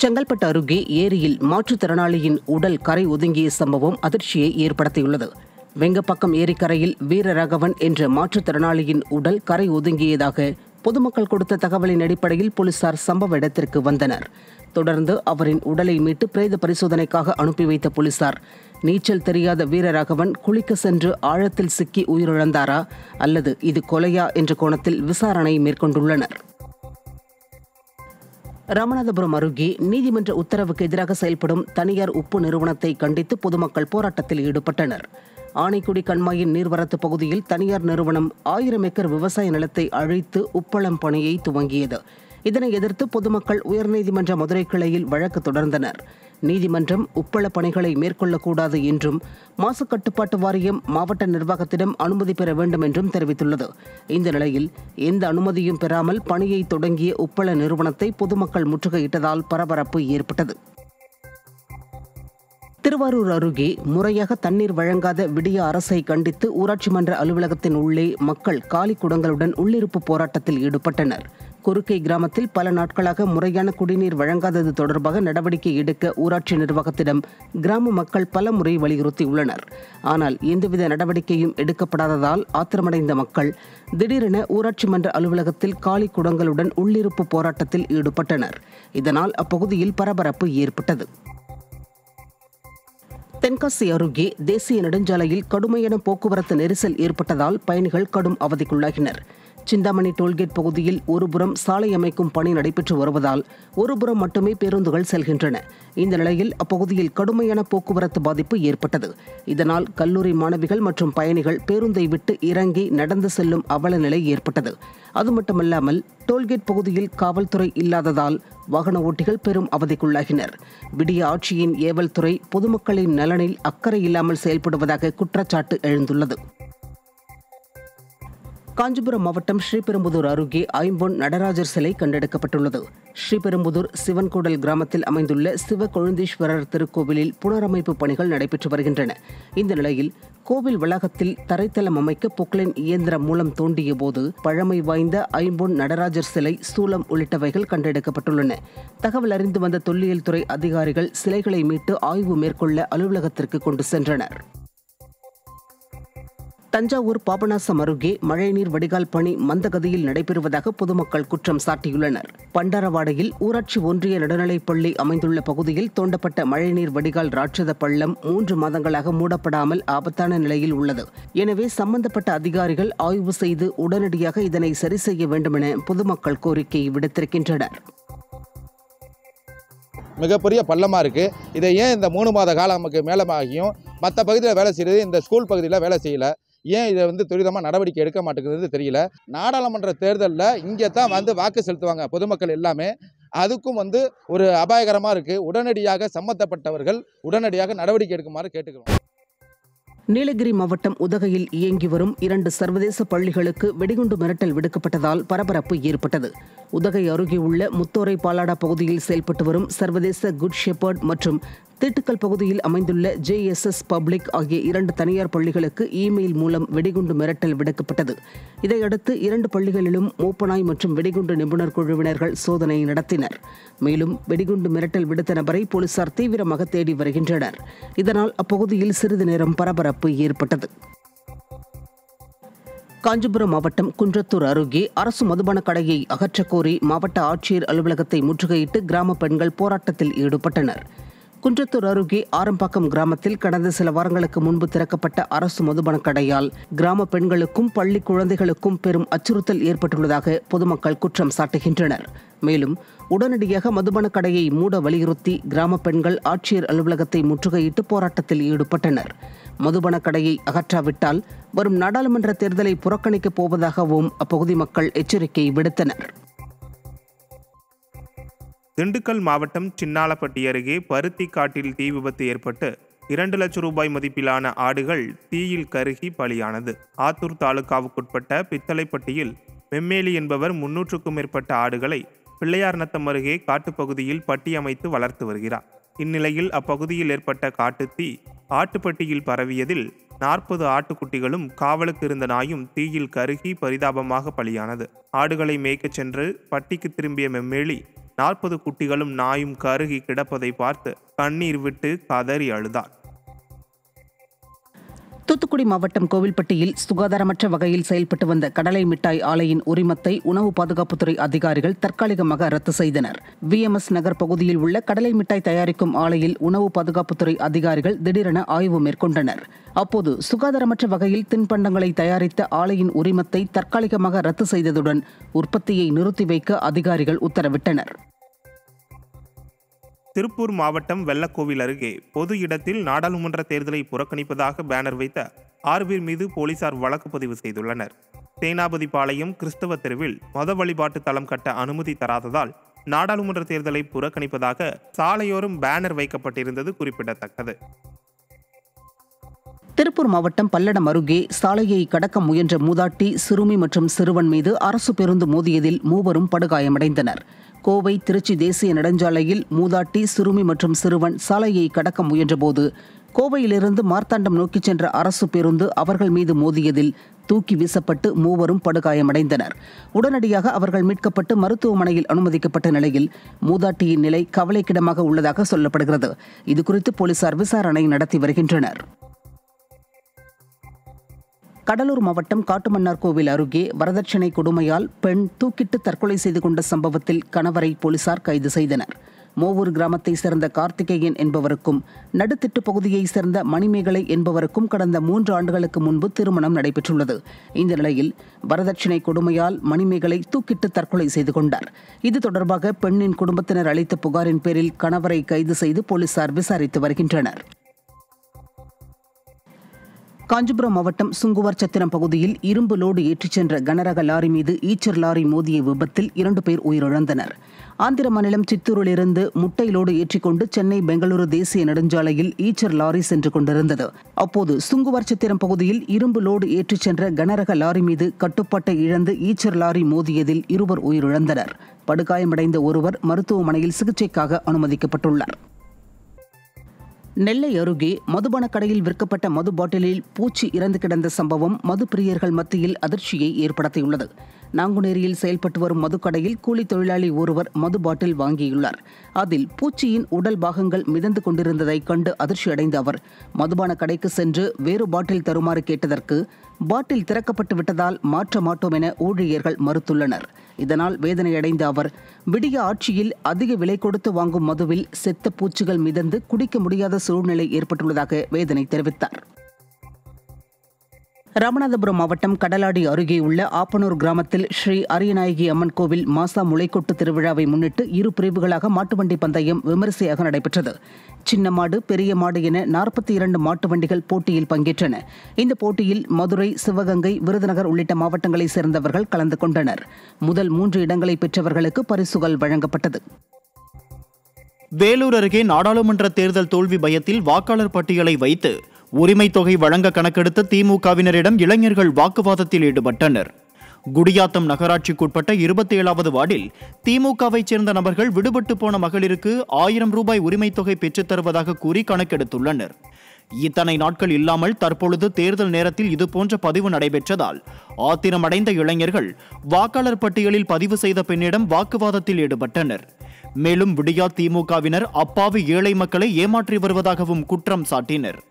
செங்கல்பட்டு அருகே ஏரியில் மாற்றுத்திறனாளியின் உடல் கரை ஒதுங்கிய சம்பவம் அதிர்ச்சியை ஏற்படுத்தியுள்ளது. வெங்கப்பாக்கம் ஏரிக்கரையில் வீரராகவன் என்ற மாற்றுத்திறனாளியின் உடல் கரை ஒதுங்கியதாக பொதுமக்கள் கொடுத்த தகவலின் அடிப்படையில் போலீசார் சம்பவ இடத்திற்கு வந்தனர். தொடர்ந்து அவரின் உடலை மீட்டு பிரேத பரிசோதனைக்காக அனுப்பி வைத்த போலீசார் நீச்சல் தெரியாத வீரராகவன் குளிக்க சென்று ஆழத்தில் சிக்கி உயிரிழந்தாரா அல்லது இது கொலையா என்ற கோணத்தில் விசாரணை மேற்கொண்டுள்ளனர். ராமநாதபுரம் அருகே நீதிமன்ற உத்தரவுக்கு எதிராக செயல்படும் தனியார் உப்பு நிறுவனத்தை கண்டித்து பொதுமக்கள் போராட்டத்தில் ஈடுபட்டனர். ஆனைக்குடி கண்மாயின் நீர்வரத்து பகுதியில் தனியார் நிறுவனம் 1000 ஏக்கர் விவசாய நிலத்தை அழித்து உப்பளம் பணியை துவங்கியது. இதனை எதிர்த்து பொதுமக்கள் உயர்நீதிமன்ற மதுரை கிளையில் வழக்கு தொடர்ந்தனர். நீதிமன்றம் உப்பள பணிகளை மேற்கொள்ளக்கூடாது என்றும் மாசு கட்டுப்பாட்டு வாரியம் மாவட்ட நிர்வாகத்திடம் அனுமதி பெற வேண்டும் என்றும் தெரிவித்துள்ளது. இந்த நிலையில் எந்த அனுமதியும் பெறாமல் பணியை தொடங்கிய உப்பள நிறுவனத்தை பொதுமக்கள் முற்றுகையிட்டதால் பரபரப்பு ஏற்பட்டது. திருவாரூர் அருகே முறையாக தண்ணீர் வழங்காத விடிய அரசை கண்டித்து ஊராட்சி மன்ற அலுவலகத்தின் உள்ளே மக்கள் காலி குடங்களுடன் உள்ளிருப்பு போராட்டத்தில் ஈடுபட்டனர். குறுக்கை கிராமத்தில் பல நாட்களாக முறையான குடிநீர் வழங்காதது தொடர்பாக நடவடிக்கை எடுக்க ஊராட்சி நிர்வாகத்திடம் கிராம மக்கள் பல முறை வலியுறுத்தியுள்ளனர். ஆனால் எந்தவித நடவடிக்கையும் எடுக்கப்படாததால் ஆத்திரமடைந்த மக்கள் திடீரென ஊராட்சி மன்ற அலுவலகத்தில் காலி குடங்களுடன் உள்ளிருப்பு போராட்டத்தில் ஈடுபட்டனர். இதனால் அப்பகுதியில் பரபரப்பு ஏற்பட்டது. தென்காசி அருகே தேசிய நெடுஞ்சாலையில் கடுமையான போக்குவரத்து நெரிசல் ஏற்பட்டதால் பயணிகள் கடும் அவதிக்குள்ளாகினர். சிந்தாமணி டோல்கேட் பகுதியில் ஒருபுறம் சாலை அமைக்கும் பணி நடைபெற்று வருவதால் ஒருபுறம் மட்டுமே பேருந்துகள் செல்கின்றன. இந்த நிலையில் அப்பகுதியில் கடுமையான போக்குவரத்து பாதிப்பு ஏற்பட்டது. இதனால் கல்லூரி மாணவிகள் மற்றும் பயணிகள் பேருந்தை விட்டு இறங்கி நடந்து செல்லும் அவல நிலை ஏற்பட்டது. அது மட்டுமல்லாமல் டோல்கேட் பகுதியில் காவல்துறை இல்லாததால் வாகன ஓட்டிகள் பெரும் அவதிக்குள்ளாகினர். விடிய ஆட்சியின் ஏவல் துறை பொதுமக்களின் நலனில் அக்கறை இல்லாமல் செயல்படுவதாக குற்றச்சாட்டு எழுந்துள்ளது. காஞ்சிபுரம் மாவட்டம் ஸ்ரீபெரும்புதூர் அருகே ஐம்பொன் நடராஜர் சிலை கண்டெடுக்கப்பட்டுள்ளது. ஸ்ரீபெரும்புதூர் சிவன்கோடல் கிராமத்தில் அமைந்துள்ள சிவ கொழுந்தீஸ்வரர் திருக்கோவிலில் புனரமைப்பு பணிகள் நடைபெற்று வருகின்றன. இந்த நிலையில் கோவில் வளாகத்தில் தரைத்தளம் அமைக்க பொக்லைன் இயந்திரம் மூலம் தோண்டிய போது பழமை வாய்ந்த ஐம்பொன் நடராஜர் சிலை, சூலம் உள்ளிட்டவைகள் கண்டெடுக்கப்பட்டுள்ளன. தகவல் அறிந்து வந்த தொல்லியல் துறை அதிகாரிகள் சிலைகளை மீட்டு ஆய்வு மேற்கொள்ள அலுவலகத்திற்கு கொண்டு சென்றனர். தஞ்சாவூர் பாபநாசம் அருகே மழைநீர் வடிகால் பணி மந்தகதியில் நடைபெறுவதாக பொதுமக்கள் குற்றம் சாட்டியுள்ளனர். பண்டாரவாடையில் ஊராட்சி ஒன்றிய நடுநிலைப்பள்ளி அமைந்துள்ள பகுதியில் தோண்டப்பட்ட மழைநீர் வடிகால் ராட்சத பள்ளம் 3 மாதங்களாக மூடப்படாமல் ஆபத்தான நிலையில் உள்ளது. எனவே சம்பந்தப்பட்ட அதிகாரிகள் ஆய்வு செய்து உடனடியாக இதனை சரி செய்ய வேண்டுமென பொதுமக்கள் கோரிக்கை விடுத்திருக்கின்றனர். மிகப்பெரிய பள்ளமாக இருக்குது. இதை ஏன் இந்த 3 மாத காலம் நமக்கு மேலமாகியும் மற்ற பகுதியில் வேலை செய்கிறது, இந்த ஸ்கூல் பகுதியில் வேலை செய்யலை, ஏன் இதை துரிதமாக நடவடிக்கை எடுக்க மாட்டேங்கிறது தெரியல. நாடாளுமன்ற தேர்தலில் இங்கே தான் வாக்கு செலுத்துவாங்க பொதுமக்கள் எல்லாமே. அதுக்கும் ஒரு அபாயகரமாக இருக்குது. உடனடியாக சம்பந்தப்பட்டவர்கள் உடனடியாக நடவடிக்கை எடுக்குமாறு கேட்டுக்கிறோம். நீலகிரி மாவட்டம் உதகையில் இயங்கி வரும் 2 சர்வதேச பள்ளிகளுக்கு வெடிகுண்டு மிரட்டல் விடுக்கப்பட்டதால் பரபரப்பு ஏற்பட்டது. உதகை அருகே உள்ள முத்தோரை பாலாடா பகுதியில் செயல்பட்டு வரும் சர்வதேச குட் ஷெப்பர்ட் மற்றும் திட்டுக்கல் பகுதியில் அமைந்துள்ள JSS பப்ளிக் ஆகிய 2 தனியார் பள்ளிகளுக்கு இமெயில் மூலம் வெடிகுண்டு மிரட்டல் விடுக்கப்பட்டது. இதையடுத்து 2 பள்ளிகளிலும் மூப்பனாய் மற்றும் வெடிகுண்டு நிபுணர் குழுவினர்கள் சோதனை நடத்தினர். மேலும் வெடிகுண்டு மிரட்டல் விடுத்த நபரை போலீசார் தீவிரமாக தேடி வருகின்றனர். இதனால் அப்பகுதியில் சிறிது நேரம் பரபரப்பு ஏற்பட்டது. காஞ்சிபுரம் மாவட்டம் குன்றத்தூர் அருகே அரசு மதுபான கடையை அகற்றக்கோரி மாவட்ட ஆட்சியர் அலுவலகத்தை முற்றுகையிட்டு கிராம பெண்கள் போராட்டத்தில் ஈடுபட்டனர். குன்றத்தூர் அருகே ஆரம்பாக்கம் கிராமத்தில் கடந்த சில வாரங்களுக்கு முன்பு திறக்கப்பட்ட அரசு மதுபான கடையால் கிராம பெண்களுக்கும் பள்ளி குழந்தைகளுக்கும் பெரும் அச்சுறுத்தல் ஏற்பட்டுள்ளதாக பொதுமக்கள் குற்றம் சாட்டுகின்றனர். மேலும் உடனடியாக மதுபான கடையை மூட வலியுறுத்தி கிராம பெண்கள் ஆட்சியர் அலுவலகத்தை முற்றுகையிட்டு போராட்டத்தில் ஈடுபட்டனர். மதுபான கடையை அகற்றாவிட்டால் வரும் நாடாளுமன்ற தேர்தலை புறக்கணிக்கப் போவதாகவும் அப்பகுதி மக்கள் எச்சரிக்கை விடுத்தனர். திண்டுக்கல் மாவட்டம் சின்னாலப்பட்டி அருகே பருத்தி காட்டில் தீ விபத்து ஏற்பட்டு 2 லட்சம் ரூபாய் மதிப்பிலான ஆடுகள் தீயில் கருகி பலியானது. ஆத்தூர் தாலுகாவுக்குட்பட்ட பித்தளைப்பட்டியில் மெம்மேலி என்பவர் 300க்கும் மேற்பட்ட ஆடுகளை பிள்ளையார் நத்தம் அருகே காட்டுப்பகுதியில் பட்டி அமைத்து வளர்த்து வருகிறார். இந்நிலையில் அப்பகுதியில் ஏற்பட்ட காட்டுத்தீ ஆட்டுப்பட்டியில் பரவியதில் 40 ஆட்டுக்குட்டிகளும் காவலுக்கு இருந்த நாயும் தீயில் கருகி பரிதாபமாக பலியானது. ஆடுகளை மேய்க்கச் சென்று பட்டிக்கு திரும்பிய மெம்மேலி 40 குட்டிகளும் நாயும் கருகி கிடப்பதை பார்த்து கண்ணீர் விட்டு கதறி அழுதார். தூத்துக்குடி மாவட்டம் கோவில்பட்டியில் சுகாதாரமற்ற வகையில் செயல்பட்டு வந்த கடலை மிட்டாய் ஆலையின் உரிமத்தை உணவு பாதுகாப்புத்துறை அதிகாரிகள் தற்காலிகமாக ரத்து செய்தனர். VMS நகர் பகுதியில் உள்ள கடலை மிட்டாய் தயாரிக்கும் ஆலையில் உணவு பாதுகாப்புத்துறை அதிகாரிகள் திடீரென ஆய்வு மேற்கொண்டனர். அப்போது சுகாதாரமற்ற வகையில் தின்பண்டங்களை தயாரித்த ஆலையின் உரிமத்தை தற்காலிகமாக ரத்து செய்ததுடன் உற்பத்தியை நிறுத்தி வைக்க அதிகாரிகள் உத்தரவிட்டனர். திருப்பூர் மாவட்டம் வெள்ளக்கோவில் அருகே பொது இடத்தில் நாடாளுமன்ற தேர்தலை புறக்கணிப்பதாக பேனர் வைத்த 6 பேர் மீது போலீசார் வழக்கு பதிவு செய்துள்ளனர். தேனாபதிபாளையம் கிறிஸ்தவ தெருவில் மத வழிபாட்டு தளம் கட்ட அனுமதி தராததால் நாடாளுமன்ற தேர்தலை புறக்கணிப்பதாக சாலையோரம் பேனர் வைக்கப்பட்டிருந்தது குறிப்பிடத்தக்கது. திருப்பூர் மாவட்டம் பல்லடம் அருகே சாலையை கடக்க முயன்ற மூதாட்டி, சிறுமி மற்றும் சிறுவன் மீது அரசு பேருந்து மோதியதில் 3 படுகாயமடைந்தனர். கோவை திருச்சி தேசிய நெடுஞ்சாலையில் மூதாட்டி, சிறுமி மற்றும் சிறுவன் சாலையை கடக்க முயன்றபோது கோவையிலிருந்து மார்த்தாண்டம் நோக்கி சென்ற அரசு பேருந்து அவர்கள் மீது மோதியதில் தூக்கி வீசப்பட்டு 3 படுகாயமடைந்தனர். உடனடியாக அவர்கள் மீட்கப்பட்டு மருத்துவமனையில் அனுமதிக்கப்பட்ட நிலையில் மூதாட்டியின் நிலை கவலைக்கிடமாக உள்ளதாக சொல்லப்படுகிறது. இதுகுறித்து போலீசார் விசாரணை நடத்தி வருகின்றனர். கடலூர் மாவட்டம் காட்டுமன்னார்கோவில் அருகே வரதட்சணை கொடுமையால் பெண் தூக்கிட்டு தற்கொலை செய்து கொண்ட சம்பவத்தில் கணவரை போலீசார் கைது செய்தனர். மோவூர் கிராமத்தை சேர்ந்த கார்த்திகேயன் என்பவருக்கும் நடுத்திட்டு பகுதியைச் சேர்ந்த மணிமேகலை என்பவருக்கும் கடந்த 3 ஆண்டுகளுக்கு முன்பு திருமணம் நடைபெற்றுள்ளது. இந்த நிலையில் வரதட்சணை கொடுமையால் மணிமேகலை தூக்கிட்டு தற்கொலை செய்து கொண்டார். இது தொடர்பாக பெண்ணின் குடும்பத்தினர் அளித்த புகாரின் பேரில் கணவரை கைது செய்து போலீசார் விசாரித்து வருகின்றனர். காஞ்சிபுரம் மாவட்டம் சுங்குவார் சத்திரம் பகுதியில் இரும்பு லோடு ஏற்றிச் சென்ற கனரக லாரி மீது ஈச்சர் லாரி மோதிய விபத்தில் 2 பேர் உயிரிழந்தனர். ஆந்திர மாநிலம் சித்தூரிலிருந்து முட்டை லோடு ஏற்றிக்கொண்டு சென்னை பெங்களூரு தேசிய நெடுஞ்சாலையில் ஈச்சர் லாரி சென்று கொண்டிருந்தது. அப்போது சுங்குவார் சத்திரம் பகுதியில் இரும்பு லோடு ஏற்றிச் சென்ற கனரக லாரி மீது கட்டுப்பாட்டை இழந்து ஈச்சர் லாரி மோதியதில் 2 உயிரிழந்தனர். படுகாயமடைந்த ஒருவர் மருத்துவமனையில் சிகிச்சைக்காக அனுமதிக்கப்பட்டுள்ளார். நெல்லை அருகே மதுபான கடையில் விற்கப்பட்ட மது பாட்டிலில் பூச்சி இறந்து கிடந்த சம்பவம் மது பிரியர்கள் மத்தியில் அதிர்ச்சியை ஏற்படுத்தியுள்ளது. நாங்குநேரியில் செயல்பட்டு வரும் மதுக்கடையில் கூலி தொழிலாளி ஒருவர் மது பாட்டில் வாங்கியுள்ளார். அதில் பூச்சியின் உடல் பாகங்கள் மிதந்து கொண்டிருந்ததை கண்டு அதிர்ச்சியடைந்த அவர் மதுபான கடைக்கு சென்று வேறு பாட்டில் தருமாறு கேட்டதற்கு பாட்டில் திறக்கப்பட்டு விட்டதால் மாற்ற மாட்டோம் என ஊழியர்கள் மறுத்துள்ளனர். இதனால் வேதனையடைந்த அவர் விடிய ஆட்சியில் அதிக விலை கொடுத்து வாங்கும் மதுவில் செத்த பூச்சிகள் மிதந்து குடிக்க முடியாத சூழ்நிலை ஏற்பட்டுள்ளதாக வேதனை தெரிவித்தார். ராமநாதபுரம் மாவட்டம் கடலாடி அருகே உள்ள ஆப்பனூர் கிராமத்தில் ஸ்ரீ அரியநாயகி அம்மன் கோவில் மாசா முளைக்கொட்டு திருவிழாவை முன்னிட்டு 2 பிரிவுகளாக மாட்டுவண்டி பந்தயம் விமரிசையாக நடைபெற்றது. சின்ன மாடு, பெரிய மாடு என 42 மாட்டு வண்டிகள் போட்டியில் பங்கேற்றன. இந்த போட்டியில் மதுரை, சிவகங்கை, விருதுநகர் உள்ளிட்ட மாவட்டங்களைச் சேர்ந்தவர்கள் கலந்து கொண்டனர். முதல் 3 இடங்களை பெற்றவர்களுக்கு பரிசுகள் வழங்கப்பட்டது. வேலூர் அருகே நாடாளுமன்ற தேர்தல் தோல்வி பயத்தில் வாக்காளர் பட்டியலை வைத்து உரிமை தொகை வழங்க கணக்கெடுத்த திமுகவினரிடம் இளைஞர்கள் வாக்குவாதத்தில் ஈடுபட்டனர். குடியாத்தம் நகராட்சிக்குட்பட்ட 27வது வார்டில் திமுகவைச் சேர்ந்த நபர்கள் விடுபட்டு போன மகளிருக்கு 1000 ரூபாய் உரிமை தொகை பெற்றுத் தருவதாக கூறி கணக்கெடுத்துள்ளனர். இத்தனை நாட்கள் இல்லாமல் தற்பொழுது தேர்தல் நேரத்தில் இதுபோன்ற பதிவு நடைபெற்றதால் ஆத்திரமடைந்த இளைஞர்கள் வாக்காளர் பட்டியலில் பதிவு செய்த பெண்ணிடம் வாக்குவாதத்தில் ஈடுபட்டனர். மேலும் விடியா திமுகவினர் அப்பாவி ஏழை மக்களை ஏமாற்றி வருவதாகவும் குற்றம் சாட்டினர்.